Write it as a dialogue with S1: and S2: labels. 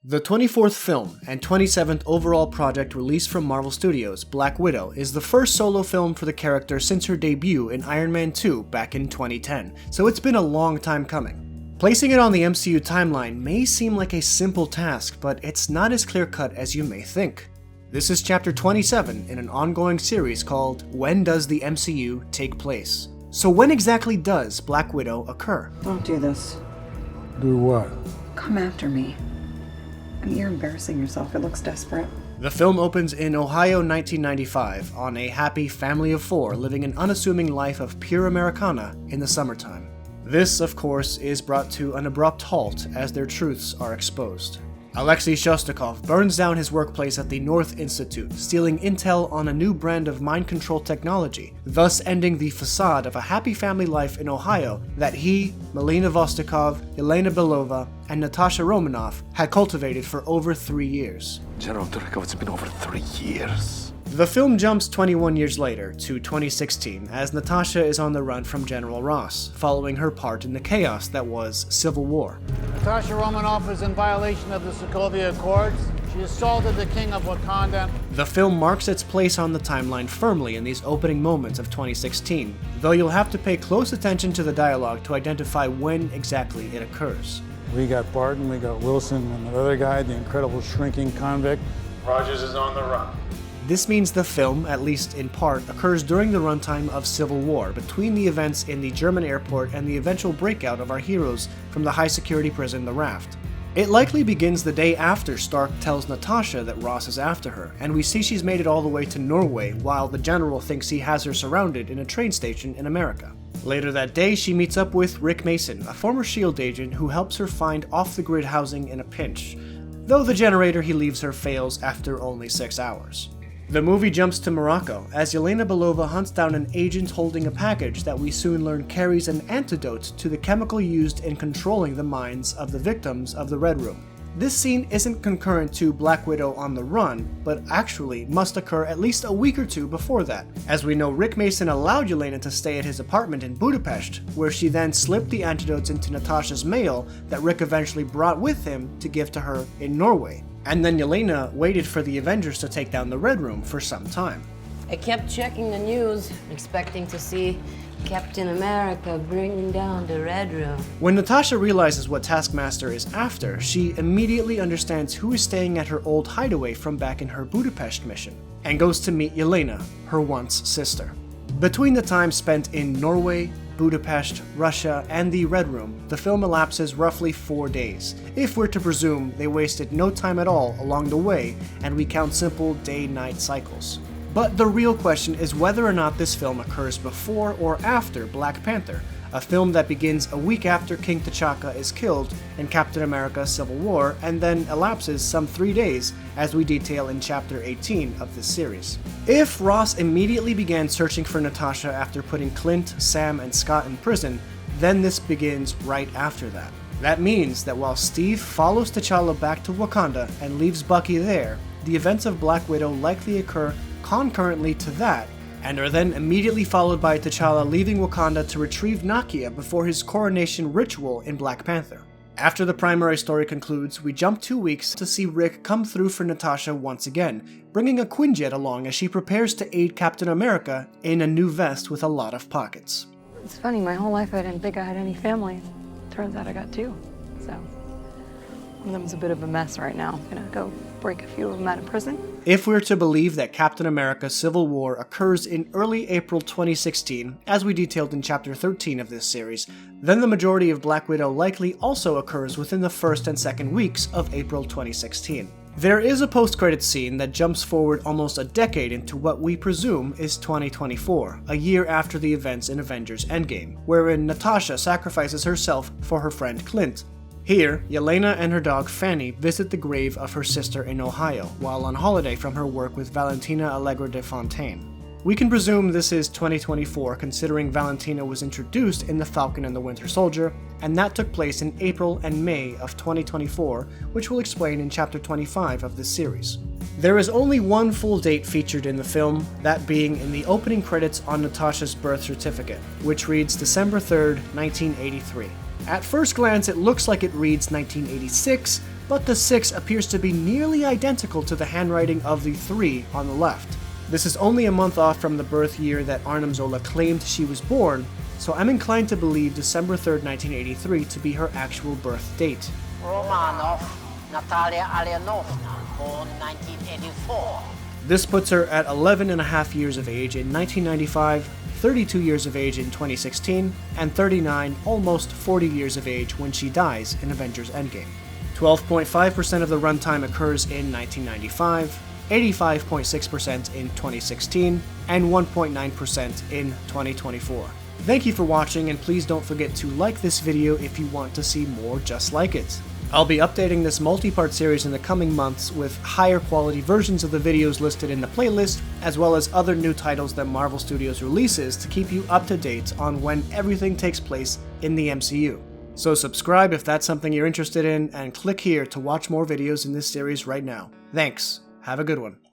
S1: The 24th film and 27th overall project released from Marvel Studios, Black Widow, is the first solo film for the character since her debut in Iron Man 2 back in 2010, so it's been a long time coming. Placing it on the MCU timeline may seem like a simple task, but it's not as clear-cut as you may think. This is chapter 27 in an ongoing series called When Does the MCU Take Place? So when exactly does Black Widow occur?
S2: Don't do this.
S3: Do what?
S2: Come after me. You're embarrassing yourself. It looks desperate.
S1: The film opens in Ohio 1995 on a happy family of four living an unassuming life of pure Americana in the summertime. This, of course, is brought to an abrupt halt as their truths are exposed. Alexei burns down his workplace at the North Institute, stealing intel on a new brand of mind control technology, thus ending the facade of a happy family life in Ohio that he, Melina Vostokov, Yelena Belova, and Natasha Romanoff had cultivated for over 3 years.
S4: General Durikov, it's been over 3 years.
S1: The film jumps 21 years later to 2016 as Natasha is on the run from General Ross, following her part in the chaos that was Civil War.
S5: Natasha Romanoff is in violation of the Sokovia Accords. She assaulted the King of Wakanda.
S1: The film marks its place on the timeline firmly in these opening moments of 2016, though you'll have to pay close attention to the dialogue to identify when exactly it occurs.
S3: We got Barton, we got Wilson, and the other guy, the incredible shrinking convict.
S6: Rogers is on the run.
S1: This means the film, at least in part, occurs during the runtime of Civil War, between the events in the German airport and the eventual breakout of our heroes from the high-security prison The Raft. It likely begins the day after Stark tells Natasha that Ross is after her, and we see she's made it all the way to Norway while the general thinks he has her surrounded in a train station in America. Later that day, she meets up with Rick Mason, a former S.H.I.E.L.D. agent who helps her find off-the-grid housing in a pinch, though the generator he leaves her fails after only 6 hours. The movie jumps to Morocco, as Yelena Belova hunts down an agent holding a package that we soon learn carries an antidote to the chemical used in controlling the minds of the victims of the Red Room. This scene isn't concurrent to Black Widow on the run, but actually must occur at least a week or two before that, as we know Rick Mason allowed Yelena to stay at his apartment in Budapest, where she then slipped the antidotes into Natasha's mail that Rick eventually brought with him to give to her in Norway. And then Yelena waited for the Avengers to take down the Red Room for some time.
S7: I kept checking the news, expecting to see Captain America bringing down the Red Room.
S1: When Natasha realizes what Taskmaster is after, she immediately understands who is staying at her old hideaway from back in her Budapest mission, and goes to meet Yelena, her once sister. Between the time spent in Norway, Budapest, Russia, and the Red Room, the film elapses roughly 4 days, if we're to presume they wasted no time at all along the way and we count simple day-night cycles. But the real question is whether or not this film occurs before or after Black Panther, a film that begins a week after King T'Chaka is killed in Captain America Civil War and then elapses some 3 days, as we detail in chapter 18 of this series. If Ross immediately began searching for Natasha after putting Clint, Sam, and Scott in prison, then this begins right after that. That means that while Steve follows T'Challa back to Wakanda and leaves Bucky there, the events of Black Widow likely occur concurrently to that, and are then immediately followed by T'Challa leaving Wakanda to retrieve Nakia before his coronation ritual in Black Panther. After the primary story concludes, we jump 2 weeks to see Rick come through for Natasha once again, bringing a Quinjet along as she prepares to aid Captain America in a new vest with a lot of pockets.
S8: It's funny, my whole life I didn't think I had any family. Turns out I got 2, so one of them's a bit of a mess right now. I'm gonna go break a few of them out of prison.
S1: If we're to believe that Captain America Civil War occurs in early April 2016, as we detailed in chapter 13 of this series, then the majority of Black Widow likely also occurs within the first and second weeks of April 2016. There is a post-credits scene that jumps forward almost a decade into what we presume is 2024, a year after the events in Avengers Endgame, wherein Natasha sacrifices herself for her friend Clint. Here, Yelena and her dog Fanny visit the grave of her sister in Ohio, while on holiday from her work with Valentina Allegra de Fontaine. We can presume this is 2024 considering Valentina was introduced in The Falcon and the Winter Soldier, and that took place in April and May of 2024, which we'll explain in chapter 25 of this series. There is only one full date featured in the film, that being in the opening credits on Natasha's birth certificate, which reads December 3rd, 1983. At first glance, it looks like it reads 1986, but the 6 appears to be nearly identical to the handwriting of the 3 on the left. This is only a month off from the birth year that Arnim Zola claimed she was born, so I'm inclined to believe December 3rd, 1983 to be her actual birth date.
S9: Romanoff, Natalia Alexeyevna, born 1984.
S1: This puts her at 11 and a half years of age in 1995, 32 years of age in 2016, and 39, almost 40 years of age when she dies in Avengers Endgame. 12.5% of the runtime occurs in 1995, 85.6% in 2016, and 1.9% in 2024. Thank you for watching, and please don't forget to like this video if you want to see more just like it. I'll be updating this multi-part series in the coming months with higher quality versions of the videos listed in the playlist, as well as other new titles that Marvel Studios releases to keep you up to date on when everything takes place in the MCU. So subscribe if that's something you're interested in, and click here to watch more videos in this series right now. Thanks, have a good one.